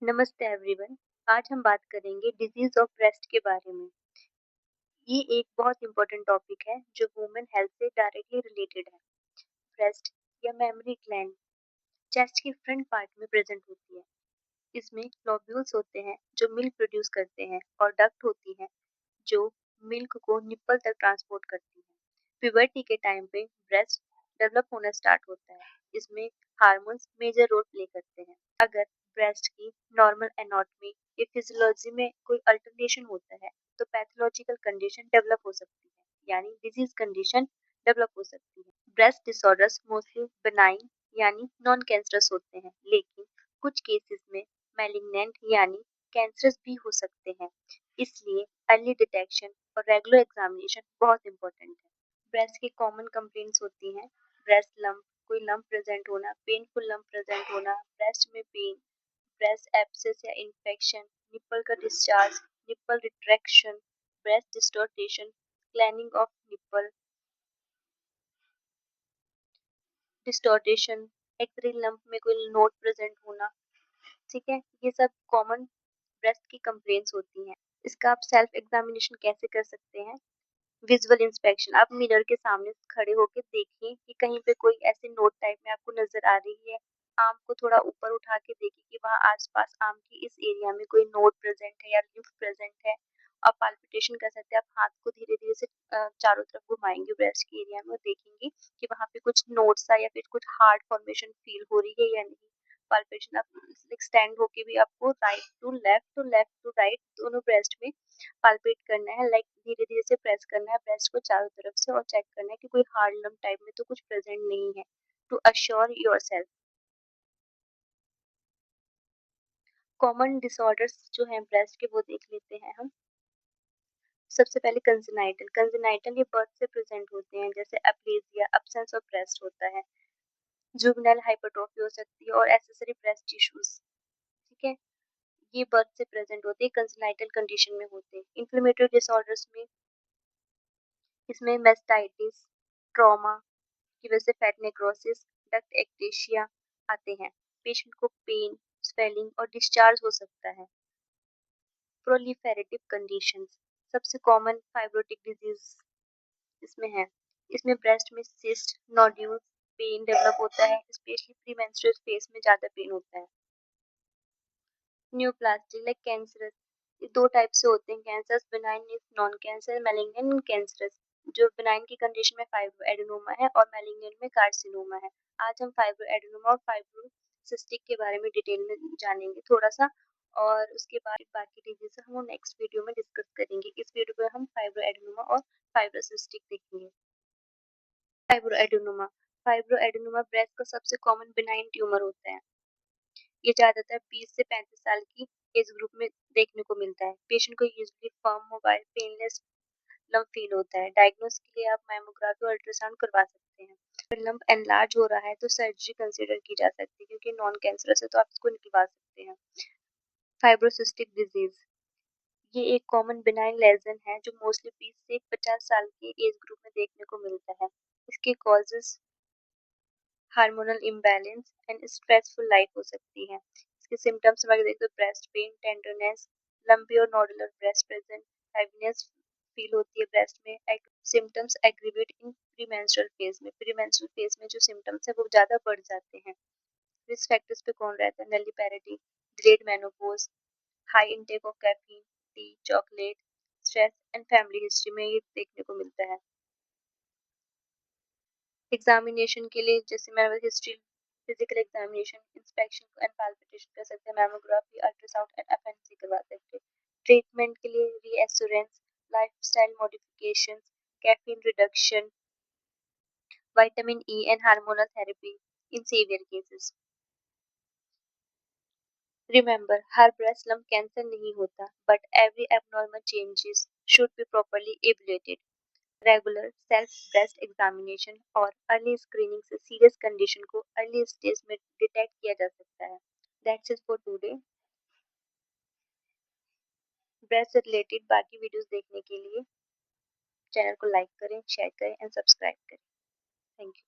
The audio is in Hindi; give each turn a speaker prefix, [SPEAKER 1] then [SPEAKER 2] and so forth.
[SPEAKER 1] नमस्ते एवरीवन। आज हम बात करेंगे डिजीज ऑफ ब्रेस्ट के बारे में। ये एक बहुत इंपॉर्टेंट टॉपिक है जो वुमेन हेल्थ से डायरेक्टली रिलेटेड है। ब्रेस्ट या मेमोरी ग्लैंड चेस्ट के फ्रंट पार्ट में प्रेजेंट होती है। इसमें लोब्यूल्स होते हैं जो मिल्क प्रोड्यूस करते हैं और डक्ट होती है जो मिल्क को निप्पल तक ट्रांसपोर्ट करती है। प्यूबर्टी के टाइम पे ब्रेस्ट डेवलप होना स्टार्ट होता है। इसमें हार्मोन्स मेजर रोल प्ले करते हैं। अगर ब्रेस्ट की नॉर्मल एनाटॉमी या फिजियोलॉजी में कोई अल्टरेशन होता है तो पैथोलॉजिकल कंडीशन डेवलप हो सकती है, यानी डिजीज कंडीशन डेवलप हो सकती है। ब्रेस्ट डिसऑर्डर्स मोस्टली बेनाइन यानी नॉन कैंसरस होते हैं, लेकिन कुछ केसेस में मैलिग्नेंट यानी कैंसरस भी हो सकते हैं। इसलिए अर्ली डिटेक्शन और रेगुलर एग्जामिनेशन बहुत इंपॉर्टेंट है। ब्रेस्ट की कॉमन कंप्लेंट्स होती हैं ब्रेस्ट लंप, कोई लंप प्रेजेंट होना, पेनफुल लंप प्रेजेंट होना, ब्रेस्ट में पेन, ब्रेस्ट एब्सेस या इन्फेक्शन, निप्पल का discharge, nipple retraction, breast distortion, cleaning of nipple, distortion, x-ray lump में कोई नोट प्रेजेंट होना। ठीक है, ये सब कॉमन ब्रेस्ट की कंप्लेंट्स होती हैं। इसका आप सेल्फ एग्जामिनेशन कैसे कर सकते हैं? विजुअल इंस्पेक्शन, आप मिरर के सामने खड़े होकर देखिए कि कहीं पे कोई ऐसे नोट टाइप में आपको नजर आ रही है। आर्म को थोड़ा ऊपर उठा के देखिए कि वहाँ आसपास आर्म की इस एरिया में कोई नोट प्रेजेंट है या लिम्फ प्रेजेंट है। आप पाल्पिटेशन कर सकते हैं, आप हाथ को धीरे धीरे से चारों तरफ घुमाएंगे ब्रेस्ट की एरिया में और देखेंगे कि वहाँ पे कुछ नोट सा या फिर कुछ हार्ड फॉर्मेशन फील हो रही है या नहीं। पाल्पेशन आप स्टैंड होके भी आपको राइट टू राइट दोनों ब्रेस्ट में पाल्पेट करना है, लाइक धीरे धीरे से प्रेस करना है ब्रेस्ट को चारों तरफ से और चेक करना है कि कोई हार्ड लम्प टाइप में तो कुछ प्रेजेंट नहीं है, to assure yourself. Common disorders जो हैं ब्रेस्ट के वो देख लेते हैं हम। सबसे पहले कंजेनाइटल ये बर्थ से प्रेजेंट होते हैं, जैसे अप्लेजिया, अब्सेंस ऑफ ब्रेस्ट होता है, जुवेनाइल हाइपरट्रोफी हो सकती है और एसेसरी ब्रेस्ट टिश्यूज। ठीक है, ये बर्थ से प्रेजेंट होते हैं, कंजेनाइटल कंडीशन में होते हैं। इन्फ्लेमेटरी डिसऑर्डर्स में इसमें मेस्टाइटिस, ट्रॉमा की वजह से फैट नेक्रोसिस, डक्ट एक्टेशिया आते हैं। पेशेंट को पेन, स्वेलिंग और डिस्चार्ज हो सकता है। प्रोलिफेरेटिव कंडीशंस, सबसे कॉमन फाइब्रोटिक डिजीज इसमें है। इसमें ब्रेस्ट में सिस्ट, नोड्यूल्स, पेन डेवलप होता है, स्पेशली प्रीमेंस्ट्रुअल फेज में ज़्यादा पेन होता है। न्यूप्लास्टिक लाइक कैंसरस, ये दो टाइप से होते हैं cancerous, benign non cancer, malignant cancerous. जो बेनाइन की कंडीशन में फाइब्रो एडेनोमा है और मैलिग्नेंट में कार्सिनोमा है। आज हम फाइब्रो एडेनोमा और फाइब्रोसिस्टिक के बारे में डिटेल में जानेंगे थोड़ा सा, और उसके बाद बाकी डिजीज हम नेक्स्ट वीडियो में डिस्कस करेंगे। इस वीडियो में हम फाइब्रो एडेनोमा और फाइब्रोसिस्टिक देखेंगे। Fibro adenoma, fibro adenoma breast का सबसे कॉमन बेनाइन ट्यूमर होता है। ये ज़्यादातर 20 से 35 साल की एज ग्रुप में देखने को मिलता है। पेशेंट को usually firm, mobile, painless lump feel होता है। डायग्नोस के लिए आप मैमोग्राफी और अल्ट्रासाउंड करवा सकते हैं। अगर लंप एनलार्ज हो रहा है तो सर्जरी कंसीडर की जा सकती है, क्योंकि नॉन कैंसरस है तो आप इसको निकलवा सकते हैं। फाइब्रोसिस्टिक डिजीज, ये एक कॉमन बिनाइन लेजन है जो मोस्टली 20 से 50 साल के एज ग्रुप में देखने को मिलता है। इसके causes hormonal imbalance and stressful life हो सकती है। इसके सिम्टम्स में देखें तो ब्रेस्ट पेन, टेंडरनेस, लंबी और nodular breast present, heaviness feel होती है ब्रेस्ट में। सिम्टम्स एग्रीवेट इन प्रीमेंस्ट्रुअल फेज में, प्रीमेंस्ट्रुअल फेज में जो सिम्टम्स है वो ज़्यादा बढ़ जाते हैं। रिस्क फैक्टर्स पे कौन रहता है? Nulliparity, delayed menopause, high intake of caffeine, tea, chocolate, stress and family history में ये देखने को मिलता है। एग्जामिनेशन के लिए जैसे मैं history, physical examination, inspection and palpitation कर सकते हैं, मैमोग्राफी, अल्ट्रासाउंड एंड एफएनसी करवा सकते हैं। ट्रीटमेंट के लिए reassurance, lifestyle modification, caffeine reduction, vitamin E and hormonal therapy in severe cases. Remember, her breast lump cancer नहीं होता, but every abnormal changes should be properly evaluated. Regular self breast examination और अर्ली स्क्रीनिंग से सीरियस कंडीशन को अर्ली स्टेज में डिटेक्ट किया जा सकता है। That's it for today. Breast से रिलेटेड बाकी वीडियोस देखने के लिए चैनल को लाइक करें, शेयर करें एंड सब्सक्राइब करें। Thank you.